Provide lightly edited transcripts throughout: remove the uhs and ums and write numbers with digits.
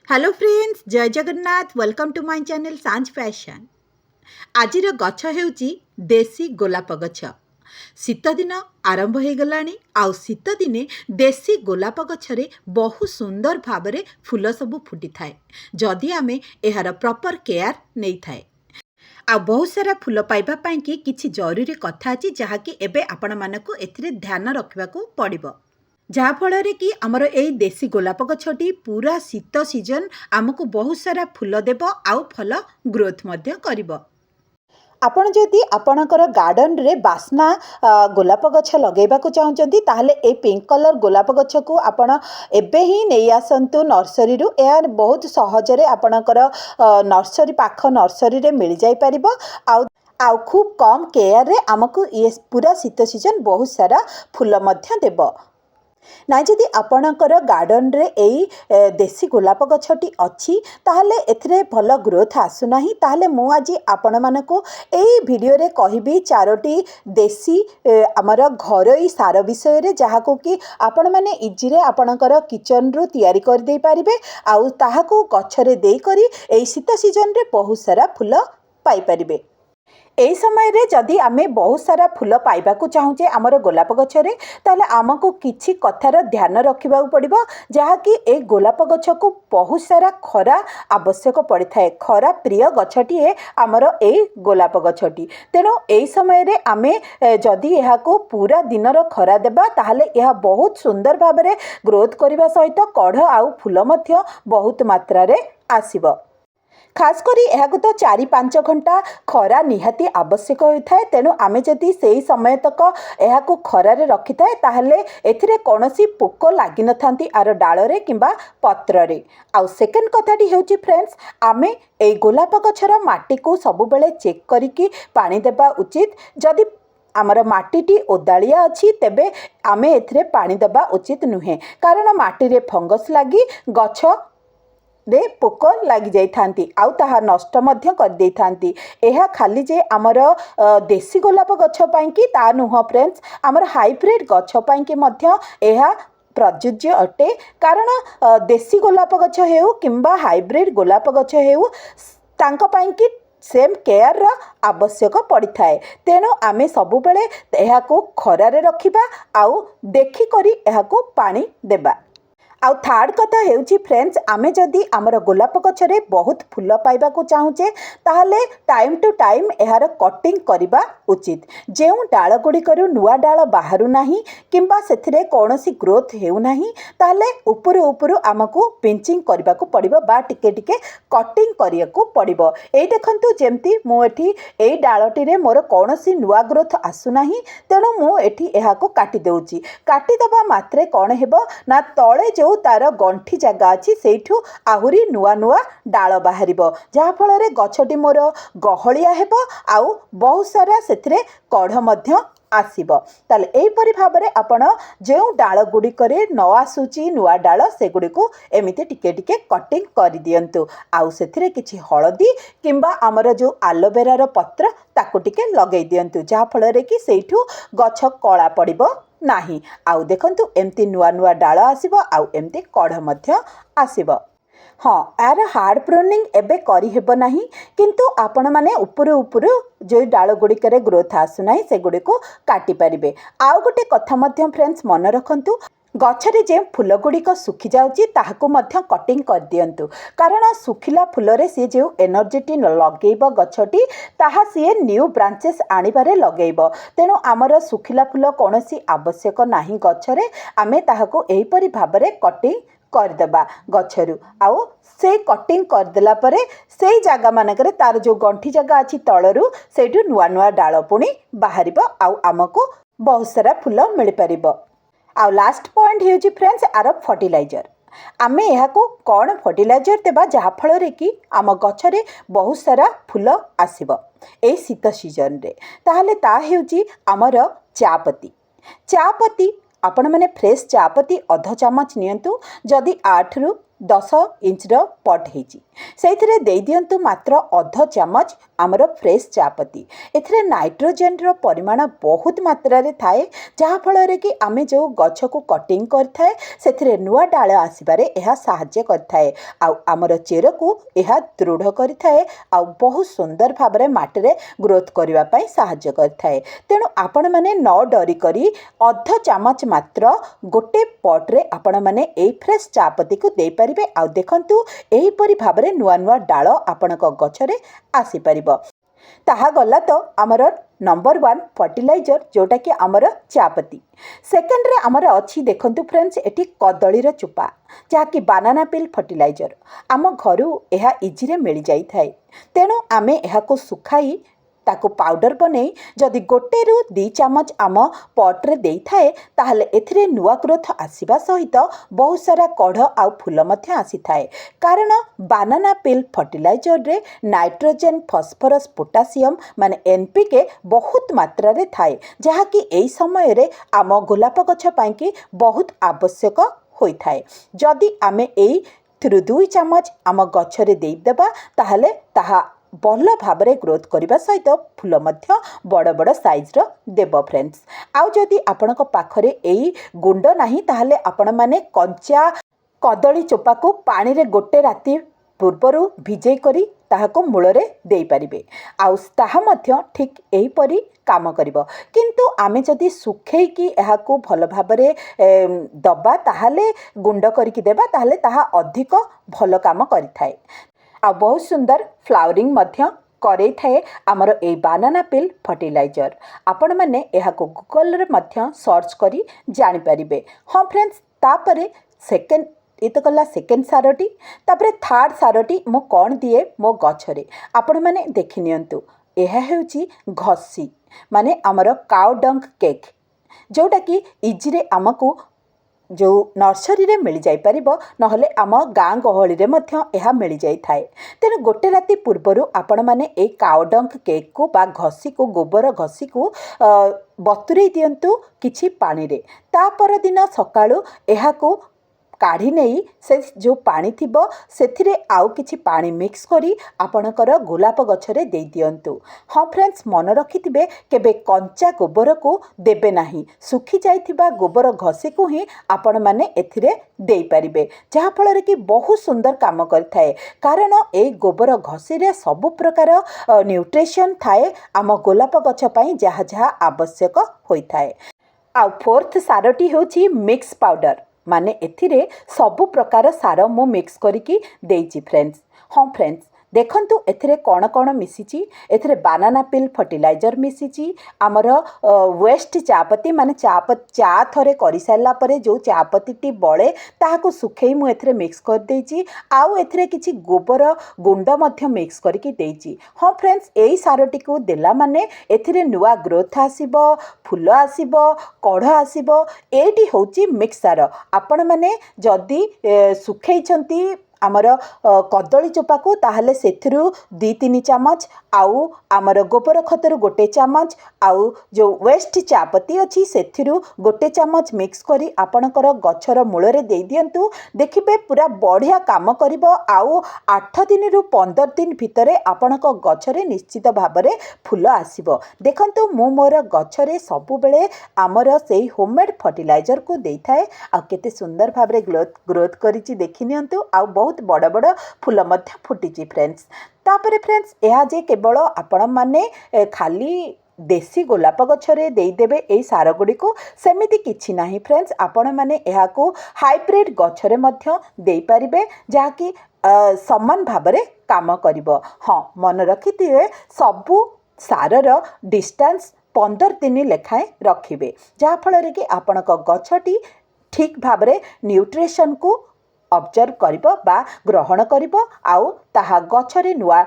Hello friends, जय Jagannath. Welcome to my channel Sanjh fashion. आजिर गछ हेउची देसी गोलाप गछ। शीत दिन आरंभ हो गलानी। आउ शीत दिने देसी गोलाप गछरे बहु सुंदर भावरे फूल सब फुटी थाए जदि आमे एहार प्रॉपर केयर नहीं थाए। आ बहुत सारा फूल पाइबा पाई कि किछि जरूरी कथा अछि जहाँकि एबे आपण मानकु एथिरे ध्यान रखिबाकू पड़िबो। जहाँफल कि आमर यही देसी गोलाप गछटी पूरा शीत सीजन आमको बहुत सारा फूल देव आउ फल ग्रोथ मध्य करिबो। आपण जदि आपणकर गार्डन रे बास्ना गोलाप गछ लगेबाकू चाहुचंती ताहले ए पिंक कलर गोलाप गछ को आपण एबे ही नहीं आसंतु नर्सरी रु। यार बहुत सहजरे आपणकर नर्सरी पाख नर्सरी रे मिल जाई परिबो। आउ खूब कम केयर रे आमको ये पूरा शीत सीजन बहुत सारा फूल मध्य देबो। ना जदि आपणकर गार्डन रे एई देसी गोलाप गछटी अच्छी ताहले एथिरे भल ग्रोथ आसुना ताहले मु आज आपण मानको एई वीडियो रे कहिबी चारोटी देसी आमर घरोई सार विषय रे जहाको कि आपण माने इजी रे आपणकर किचन रु तयारी कर दे पारिबे आउ ताहाको गछरे देई करी एई शीत सीजन रे बहुत सारा फूल पाई पारिबे। एई समय रे जदि आमे बहुत सारा फूल पाइबाकू चाहूचे आमर गोलाप गछरे ताहले आमको किछि कथार ध्यान रखिबा पड़िबो जहाँकि ए गोलाप गछ को बहुत सारा खरा आवश्यक पड़ी थाए। खरा प्रिय गछटी आमर ए गोलाप गछटी। तेणु एई समय रे आमे जदि एहाको पूरा दिनर खरा देबा ताहले यह बहुत सुंदर भाबरे ग्रोथ करिबा सहित कढ़ आउ फूल मध्य बहुत मात्रा रे आसीबो। खास करी एहाको तो 4-5 घंटा खरा निहाती आवश्यक होता है। तेणु आमे जदि सेही समय तक एहाको खरारे रखि थाए ताहले एथिरे कोनोसी पोक लागि न थांती आर डाଳରେ किंबा पत्ररे। आउ सेकेंड कथाटी हेउची फ्रेंड्स, आमे ए गोलाप गछर माटी को सब बेले चेक करिकी पानी देबा उचित। जदि आमर माटीटी ओदालिया अच्छी तेबे आमे एथिरे पानी देबा उचित नुहे, कारण माटी रे फंगस लागी गछ रे पोक लगी जाई थांती आउ ताहा नष्ट मध्य कर दे थांती। एहा खाली जे आमर देसी गोलाप गछ पाई कि ता नुह फ्रेंड्स, आमर हाइब्रिड गछ पाई कि मध्य एहा प्रযোज्य अटे। कारण देसी गोलाप गछ हेउ किंबा हाइब्रिड गोलाप गछ हेउ तांको पाई कि सेम केयर रा आवश्यक पड़ी थाए। तेणु आमे सबु बेले एहाको खरारे रखिबा आउ देखि करी एहाको पानी देबा। आउ थर्ड कथा हेउची फ्रेंड्स, आमे जदि आमर गोलाप गछरे बहुत फूल पाइबाकू चाहूचे ताहले टाइम टू टाइम एहार कटिंग करिबा उचित। जेउ डाल गुड़िकरू नुआ डाल बाहरु नाही किंबा सेथिरे कोनोसी ग्रोथ हेउ नाही ताहले उपरु उपरु आमको पिंचिंग करिबाकू पड़िबो बा टिके टिके कटिंग करियाकू पड़िबो। एई देखंतु जेमती मु एठी एई डालटी रे मोर कोनोसी नुआ ग्रोथ आसु नाही, तेणु मु एठी एहाको काटी देउची। काटी दबा मात्रे कोन हेबो ना तळे जो तार गंठी जगह अच्छी सेठू आहुरी नुआ नुआ डाल बाहर जहाँफल गछटी मोर गहलिया हेबो आउ बहुत सारा सेथिरे कढ़ मध्य आसीबो। ताले एहीपरि भाबरे आपण जो डाल गुड़िकरे न आसुची नुआ डाल सेगुड़ी को एमिति टिके टिके कटिंग कर दियंतु। आउ सेथिरे किछि हळदी किंबा आमर जो आलोवेरार पत्र ताकु टिके लगेई दियंतु जहाँफल कि सेठू गछ कला पड़िबो नाही। आउ देखंतु एमती नुआ नुआ डाल आसीबो आउ एमती कढ़ मध्य आसीबो। हाँ, यार हार्ड प्रूनिंग एबे करी हेबो नाही, किंतु आपण माने उपरु उपरु जो डाल गुड़िकरे ग्रोथ आसु नाही सेगुड़ी को काटी पारिबे। आउ गोटे कथा मध्य फ्रेंड्स मन रखंतु, गछरे जे फूल गुड़िक सुखी जाउची ताहाको मध्य कटिंग कर दियंतु, कारण सुखिला फूलरे सी जो एनर्जीटी लगेइबो गछटी ताहा सी न्यू ब्रांचेस आनिबारे लगेइबो। तेणु आमर सुखिला फूल कोनोसी आवश्यक नाही गछरे, आमे ताहाको एहीपरि भाबरे कटिंग करदेबा गछरु। आउ से कटिंग करदेला परे से जागा मानकरे तार जो गंठी जगह अच्छी तळरु सेठु नुआ नुआ डाल पुणी बाहरिबो आउ आमको बहुत सारा फूल मिल परिबो। आउ लास्ट पॉइंट हेउची फ्रेंड्स आर फर्टिलाइजर। आमे एहाको कौन फर्टिलाइजर देबा जहाँफल कि आम गछरे बहुत सारा फूल आसीबो ए शीत सीजन रे, ताहले ता हेउची आमर चापत्ती। चापत्ती आपण माने फ्रेश चापत्ती अध चामच नियंतु। जदि 8 रु 10 इंच पट हेची सेथिरे देई दियंतु मात्र अध चामच आमर फ्रेश चापत्ती एथिरे नाइट्रोजेन परिमाण बहुत मात्रा रे थाए जहाँफल कि आमे जो गछ को कटिंग करथाए से नुआ डाल आसबार यह साहाय्य करथाए आमर चेर को यह दृढ़ करथाए बहुत सुंदर भाव में माटी ग्रोथ करने साहाय्य करथाए। तेणु आपण मैंने न डरिक अध चामच मात्र गोटे पट्रे आपण मैंने यही फ्रेश चापत्ती को दे पारिबे। आ देखंतु एहीपरि भाव में नुआ नुआ डाल आपणक गछरे आसीपर ताहा गला तो आमर नंबर 1 फर्टिलाइजर जोटा कि आमर चापत्ती। सेकेंड रे आमर अच्छी देखंतु फ्रेंड्स एटी कदलीर चोपा जहाँकि बानाना पिल फर्टिलाइजर आम घरू यह इजी रे मिल जाई थाए। तेणु आमे एहाको सुखाई ताको पाउडर बनै जदि गोटे रु 2 चामच आम पट्रे देई थाए ताहले एथिरे नुआ ग्रोथ आसीबा सहित बहुत सारा कढ़ आउ फूल मध्य आसी थाए। कारण बानाना पिल फर्टिलाइजर रे नाइट्रोजेन फॉस्फोरस पोटासियम माने एनपीके बहुत मात्रा रे थाए जहाँकि एई समय रे आम गोलाप गछ पाई कि बहुत आवश्यक होई थाए। जदि आमे एई 2 चामच आम गछरे देई देबा ताहले ताहा भल भाव में ग्रोथ करने सहित फूल मध्य बड़ बड़ साइज्र देव फ्रेंड्स। आउ जदि आपणक पाखरे एई गुंड नाही ताहले आपण माने कंचा कदली चोपा को पानी रे गोटे राति पूर्वरु भिजई करी ताहाको मूलरे देई परिबे आउ ताहा मध्य ठीक एहीपरि काम करिवो। किंतु आमे जदि सुखेइकी एहाको भल भाव में दबा ताहले गुंड करिकी देबा ताहले ताहा अधिक भल काम करिथाए आ बहुत सुंदर फ्लावरिंग मध्य करे थाए आमर ए बानाना पिल फर्टिलाइजर। आपण माने एहाको गूगल रे मध्य सर्च करी जानि परिबे। हाँ फ्रेंड्स तापरे सेकेंड ये तो गला सेकेंड सारटी तापरे थर्ड सारटी मो कौन दिए मो गछरे आपण माने देखि नियंतु। एहा हेउची घसी माने आमर काउ डंग केक जोटा कि इजी रे आमको जो नर्सरी रे मिल जाई परिबो नहले आम गाँ गहली रे मध्य एहा मिल जाई थाए। तेणु गोटे राति पूर्वरु आपण माने ए काउडंक केक को बा घसी को गोबर घसी को बतुरई दियंतु किछि पानी रे। ता पर दिन सकाळु एहा को काढ़ी नहीं से जो पानी थिबो सेथिरे आउ किछि पानी मिक्स करी आपणकर गोलाप गछरे दे दियंतु। हाँ फ्रेंड्स मन रखिथिबे केबे कंचा गोबर को देबे नाही सुखी जाइथिबा गोबर घसी को ही आपण माने एथिरे देई परिबे जहा फल कि बहुत सुंदर काम करथाए। कारण ए गोबर घसी रे सब प्रकार न्यूट्रिशन थाए आम गोलाप गछ पई जहा जहा आवश्यक होइथाए। आ फोर्थ सारटी होची मिक्स पाउडर माने एथिरे सबु प्रकार सार मु मिक्स करिकी देइची फ्रेंड्स। हाँ फ्रेंड्स देखंतु एथिरे कौन कौन मिसिची एथिरे बानाना पिल फर्टिलाइजर मिसिची आमर वेस्ट चापत्ती माने चा थरे करि सारला परे जो चापत्ती बळे ताहाको सुखेई मु एथिरे मिक्स कर देइची आउ एथिरे किछि गोबर गुंड मध्य मिक्स करिकी देइची। हाँ फ्रेंड्स एई सारटी को देला माने एथिरे नुआ ग्रोथ आसीबो फूल आसीबो कढ़ आसीबो। एटी होची मिक्स सार आपण माने जदी सुखेइछंती आमर कदली चोपा को ताहले सेथिरु 2-3 चामच आउ आमर गोबर खतर गोटे चामच आउ जो वेस्ट चापत्ती अच्छी सेथिरु गोटे चामच मिक्स करी आपणकर गछर मूलरे दे दियंतु। देखिबे पूरा बढ़िया काम करिवो आउ 8 दिन रु 15 दिन भितरे आपणक गछरे निश्चित भाबरे फूल आसीबो। देखंतु मु मोर गछरे सबु बेले आमर सेही होममेड फर्टिलाइजर को देई थाए आ केते सुंदर भाबरे ग्रोथ करिछि देखि नियंतु आ बहुत बड़ बड़ फूल मध्य फुटिची फ्रेंड्स। तापरे फ्रेंड्स यह जे केवल आपण माने खाली देसी गोलाप गछरे देदेवे ए सार गुड़ी को सेमिति किछि नाही फ्रेंड्स। आपण माने एहाको हाइब्रिड गछरे मध्य देई परिबे जाकी समान भाबरे काम करिवो। हाँ मन रखिथिबे सबु सारर डिस्टेंस 15 दिन लेखाएं रखिबे जहा फल कि आपणक गछटी ठीक भाबरे न्यूट्रिशन को ऑब्जर्व करिबो बा ग्रहण करिबो आउ ताहा गछरे नुआ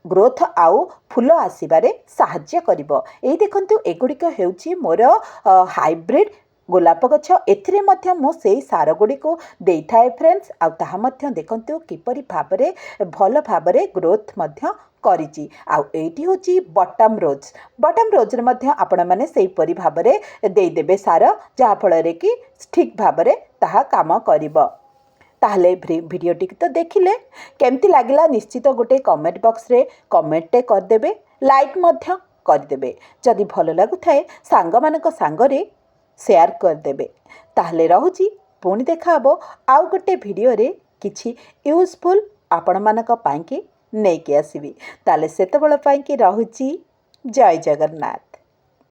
ग्रोथ आउ फूल आसीबारे साहाय्य करिबो। एई देखंतु एगुड़िक हेउची मोर हाइब्रिड गोलाप गछ एथिरे मध्य मो सेई सार गुड़ी को देई थाए फ्रेंड्स। आ ताहा मध्य देखंतु किपरि भाबरे भल भाबरे ग्रोथ मध्य करिची। आउ एठी होची बटम रोज रे मध्य आपण माने सेई परि भाबरे देई देबे सार जहा फल रे कि ठीक भाबरे ताहा काम करिबो। ताहले भिडियोटी तो देखिले केमती लागिला निश्चित गोटे कमेंट बॉक्स रे कमेंट कर देबे। ଲାଇକ୍ ମଧ୍ୟ କରିଦେବେ। ଯଦି ଭଲ ଲାଗୁଥାଏ ସାଙ୍ଗମାନଙ୍କ ସାଙ୍ଗରେ ସେୟାର କରିଦେବେ। ତାହେଲେ ରହୁଛି, ପୁଣି ଦେଖା ହେବ ଆଉ ଗୋଟେ ଭିଡ଼ିଓରେ କିଛି ୟୁଜଫୁଲ୍ ଆପଣମାନଙ୍କ ପାଇଁକି ନେଇକି ଆସିବି। ତାହେଲେ ସେତେବେଳେ ପାଇଁକି ରହୁଛି, ଜୟ ଜଗନ୍ନାଥ।